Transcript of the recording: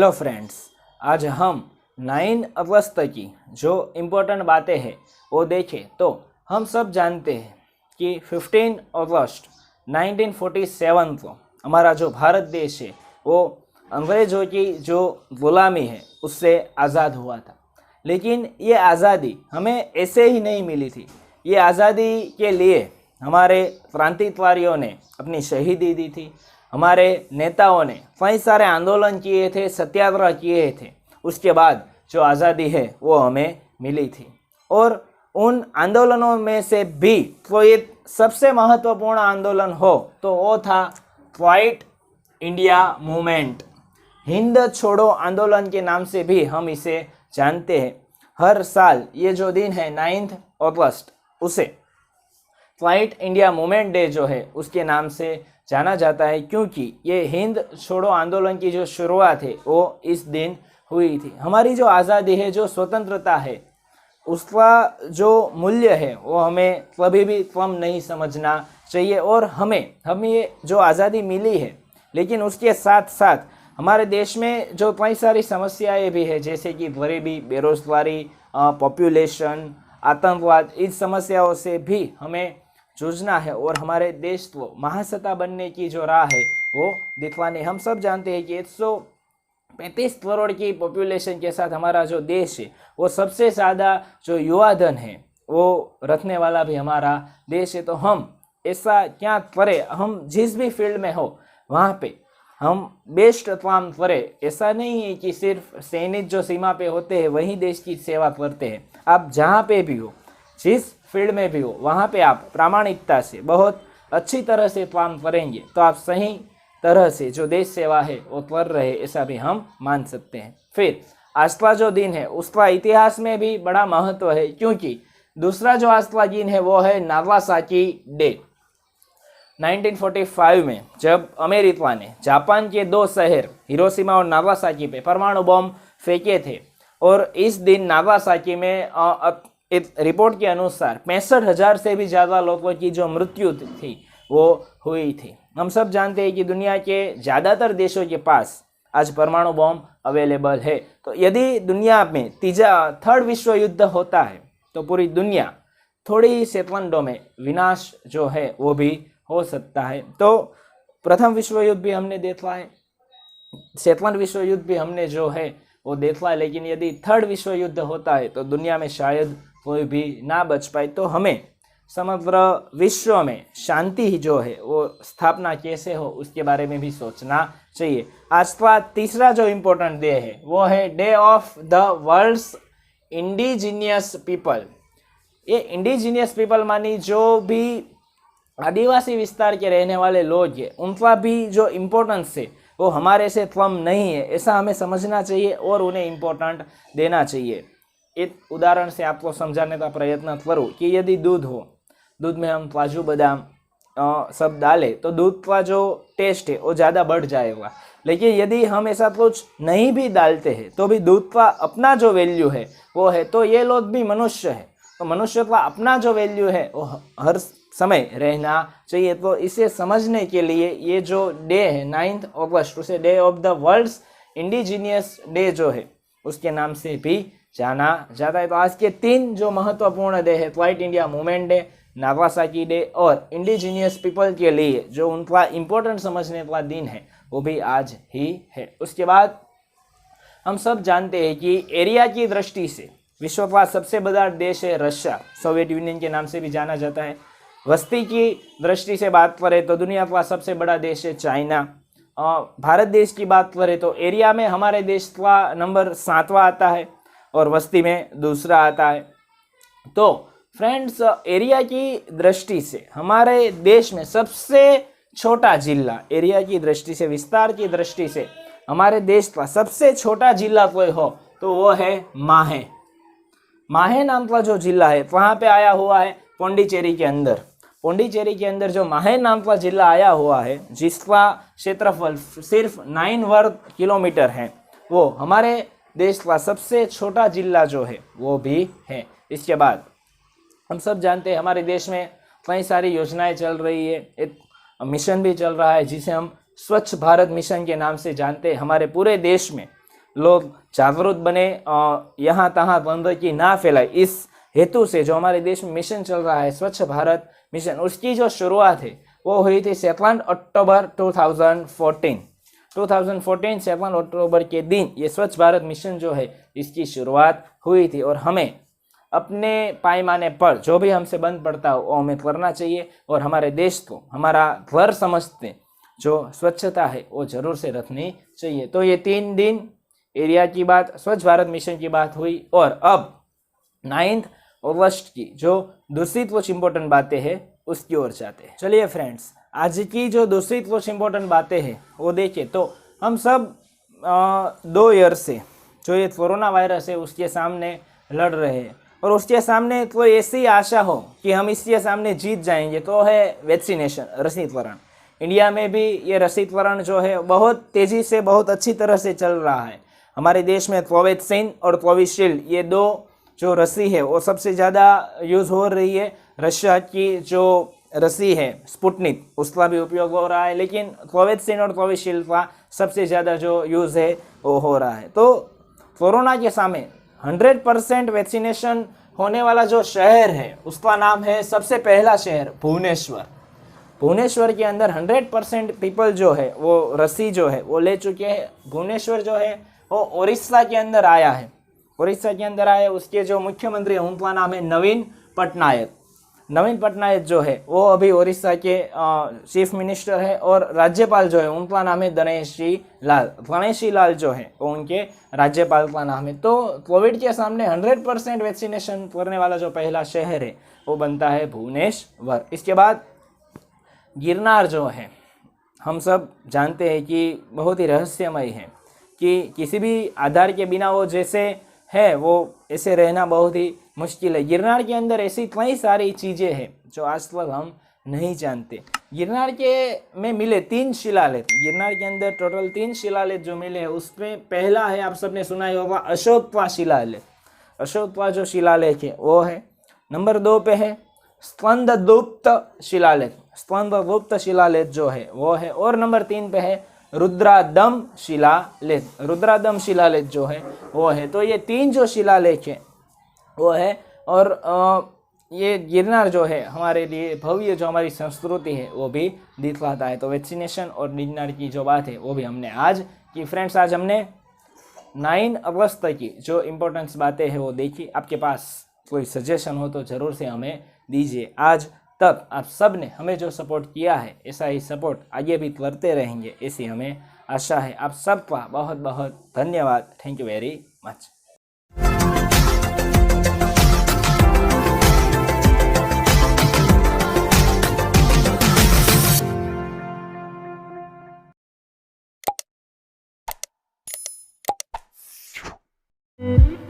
Hello friends, आज हम 9 अगस्त की जो इम्पोर्टेंट बातें हैं वो देखें तो हम सब जानते हैं कि 15 अगस्त 1947 को हमारा जो भारत देश है वो अंग्रेज़ों की जो गुलामी है उससे आज़ाद हुआ था। लेकिन ये आज़ादी हमें ऐसे ही नहीं मिली थी। ये आज़ादी के लिए हमारे क्रांतिकारियों ने अपनी शहीदी दी थी। हमारे नेताओं ने कई सारे आंदोलन किए थे, सत्याग्रह किए थे। उसके बाद जो आज़ादी है वो हमें मिली थी। और उन आंदोलनों में से भी कोई सबसे महत्वपूर्ण आंदोलन हो तो वो था क्वाइट इंडिया मूवमेंट। हिंद छोड़ो आंदोलन के नाम से भी हम इसे जानते हैं। हर साल ये जो दिन है 9 अगस्त, उसे क्वाइट इंडिया मूवमेंट डे जो है उसके नाम से जाना जाता है, क्योंकि ये हिंद छोड़ो आंदोलन की जो शुरुआत है वो इस दिन हुई थी। हमारी जो आज़ादी है, जो स्वतंत्रता है, उसका जो मूल्य है वो हमें कभी भी कम नहीं समझना चाहिए। और हमें ये जो आज़ादी मिली है, लेकिन उसके साथ साथ हमारे देश में जो कई सारी समस्याएं भी है, जैसे कि गरीबी, बेरोजगारी, पॉपुलेशन, आतंकवाद, इस समस्याओं से भी हमें जूझना है और हमारे देश को महासत्ता बनने की जो राह है वो दिखवानी। हम सब जानते हैं कि 135 करोड़ की पॉपुलेशन के साथ हमारा जो देश है वो सबसे ज़्यादा जो युवा धन है वो रखने वाला भी हमारा देश है। तो हम ऐसा क्या करें, हम जिस भी फील्ड में हो वहाँ पे हम बेस्ट काम करें। ऐसा नहीं है कि सिर्फ सैनिक जो सीमा पे होते हैं वही देश की सेवा करते हैं। आप जहाँ पे भी हो, जिस फील्ड में भी हो, वहाँ पे आप प्रामाणिकता से बहुत अच्छी तरह से काम करेंगे तो आप सही तरह से जो देश सेवा है वो कर रहे, ऐसा भी हम मान सकते हैं। फिर आज का जो दिन है उसका इतिहास में भी बड़ा महत्व है, क्योंकि दूसरा जो आज का दिन है वो है नागासाकी डे। 1945 में जब अमेरिका ने जापान के 2 शहर हिरोशिमा और नागासाकी पे परमाणु बम फेंके थे, और इस दिन नागासाकी में एक रिपोर्ट के अनुसार 65,000 से भी ज़्यादा लोगों की जो मृत्यु थी वो हुई थी। हम सब जानते हैं कि दुनिया के ज़्यादातर देशों के पास आज परमाणु बम अवेलेबल है। तो यदि दुनिया में थर्ड विश्व युद्ध होता है तो पूरी दुनिया थोड़ी ही सेकंडों में विनाश जो है वो भी हो सकता है। तो प्रथम विश्व युद्ध भी हमने देखा है, सेकंड विश्व युद्ध भी हमने जो है वो देखा है, लेकिन यदि थर्ड विश्व युद्ध होता है तो दुनिया में शायद कोई भी ना बच पाए। तो हमें समग्र विश्व में शांति ही जो है वो स्थापना कैसे हो उसके बारे में भी सोचना चाहिए। आज का तीसरा जो इम्पोर्टेंट डे है वो है day of the world's indigenous people. ये इंडिजीनियस पीपल मानी जो भी आदिवासी विस्तार के रहने वाले लोग हैं, उनका भी जो इम्पोर्टेंस है वो हमारे से कम नहीं है, ऐसा हमें समझना चाहिए और उन्हें इम्पोर्टेंट देना चाहिए। एक उदाहरण से आपको समझाने का प्रयत्न करूँ कि यदि दूध हो, दूध में हम काजू बादाम सब डालें तो दूध का जो टेस्ट है वो ज़्यादा बढ़ जाएगा। लेकिन यदि हम ऐसा कुछ नहीं भी डालते हैं तो भी दूध का अपना जो वैल्यू है वो है। तो ये लोग भी मनुष्य है, तो मनुष्य का अपना जो वैल्यू है वो हर समय रहना चाहिए। तो इसे समझने के लिए ये जो डे है 9 अगस्त, उसे day of the world's indigenous day जो है उसके नाम से भी जाना जाता है। तो आज के 3 जो महत्वपूर्ण डे है, quite India movement day, Nagasaki day और इंडिजीनियस पीपल के लिए जो उनका इम्पोर्टेंट समझने का दिन है वो भी आज ही है। उसके बाद हम सब जानते हैं कि एरिया की दृष्टि से विश्व का सबसे बड़ा देश है रशिया, सोवियत यूनियन के नाम से भी जाना जाता है। वस्ती की दृष्टि से बात करें तो दुनिया का सबसे बड़ा देश है चाइना। भारत देश की बात करें तो एरिया में हमारे देश का नंबर 7वां आता है और वस्ती में दूसरा आता है। तो फ्रेंड्स, एरिया की दृष्टि से हमारे देश में सबसे छोटा जिला, एरिया की दृष्टि से, विस्तार की दृष्टि से हमारे देश का सबसे छोटा जिला कोई हो तो वो है माहे। माहे नाम का जो जिला है वहाँ पे आया हुआ है पौंडीचेरी के अंदर। पौंडीचेरी के अंदर जो माहे नाम का जिला आया हुआ है, जिसका क्षेत्रफल सिर्फ 9 वर्ग किलोमीटर है, वो हमारे देश का सबसे छोटा जिला जो है वो भी है। इसके बाद हम सब जानते हैं हमारे देश में कई सारी योजनाएं चल रही है। एक मिशन भी चल रहा है जिसे हम स्वच्छ भारत मिशन के नाम से जानते हैं। हमारे पूरे देश में लोग जागरूक बने, यहाँ तहाँ गंदगी ना फैलाए, इस हेतु से जो हमारे देश में मिशन चल रहा है स्वच्छ भारत मिशन, उसकी जो शुरुआत है वो हुई थी 2 अक्टूबर 2014। 2014 7 अक्टूबर के दिन ये स्वच्छ भारत मिशन जो है इसकी शुरुआत हुई थी। और हमें अपने पैमाने पर जो भी हमसे बंद पड़ता हो वो हमें करना चाहिए, और हमारे देश को हमारा घर समझते जो स्वच्छता है वो जरूर से रखनी चाहिए। तो ये 3 दिन एरिया की बात, स्वच्छ भारत मिशन की बात हुई। और अब 9 अगस्त की जो दूसरी कुछ इंपॉर्टेंट बातें हैं उसकी ओर जाते हैं। चलिए फ्रेंड्स, आज की जो दूसरी कुछ इंपॉर्टेंट बातें हैं वो देखिए। तो हम सब 2 ईयर से जो ये कोरोना वायरस है उसके सामने लड़ रहे हैं, और उसके सामने कोई ऐसी आशा हो कि हम इसके सामने जीत जाएंगे तो है वैक्सीनेशन, रसीकरण। इंडिया में भी ये रसीकरण जो है बहुत तेज़ी से, बहुत अच्छी तरह से चल रहा है। हमारे देश में कोवैक्सीन और कोविशील्ड ये 2 जो रसी है वो सबसे ज़्यादा यूज़ हो रही है। रशिया की जो रसी है स्पुतनिक उसका भी उपयोग हो रहा है, लेकिन कोवैक्सीन और कोविशील्ड का सबसे ज़्यादा जो यूज़ है वो हो रहा है। तो कोरोना के सामने 100% वैक्सीनेशन होने वाला जो शहर है उसका नाम है, सबसे पहला शहर भुवनेश्वर। भुवनेश्वर के अंदर 100% पीपल जो है वो रसी जो है वो ले चुके हैं। भुवनेश्वर जो है वो उड़ीसा के अंदर आया है, उड़ीसा के अंदर आया। उसके जो मुख्यमंत्री है उनका नाम है नवीन पटनायक। नवीन पटनायक जो है वो अभी उड़ीसा के चीफ मिनिस्टर है, और राज्यपाल जो है उनका नाम है गणेशी लाल। गणेशी लाल जो है वो उनके राज्यपाल का नाम है। तो कोविड के सामने 100% वैक्सीनेशन करने वाला जो पहला शहर है वो बनता है भुवनेश्वर। इसके बाद गिरनार जो है, हम सब जानते हैं कि बहुत ही रहस्यमय है, कि किसी भी आधार के बिना वो जैसे है वो ऐसे रहना बहुत ही मुश्किल है। गिरनार के अंदर ऐसी कई सारी चीज़ें हैं जो आज तक हम नहीं जानते। गिरनार के में मिले 3 शिलालेख, गिरनार के अंदर टोटल 3 शिलालेख जो मिले हैं उसमें पहला है, आप सबने सुना ही होगा, अशोकवा शिलालेख। अशोकवा जो शिलालेख है वो है। नंबर 2 पे है स्कंदगुप्त शिलालेख, स्कंदगुप्त शिलालेख जो है वो है। और नंबर 3 पे है रुद्रादम शिलालेख, रुद्रादम शिलालेख जो है वो है। तो ये 3 जो शिलालेख है वो है। और ये गिरनार जो है हमारे लिए भव्य जो हमारी संस्कृति है वो भी दिखलाता है। तो वैक्सीनेशन और गिरनार की जो बात है वो भी हमने आज की। फ्रेंड्स, आज हमने 9 अगस्त की जो इम्पोर्टेंस बातें हैं वो देखी। आपके पास कोई सजेशन हो तो ज़रूर से हमें दीजिए। आज तक आप सब ने हमें जो सपोर्ट किया है ऐसा ही सपोर्ट आगे भी करते रहेंगे, ऐसी हमें आशा है। आप सबका बहुत बहुत धन्यवाद। Thank you very much. Mm-hmm.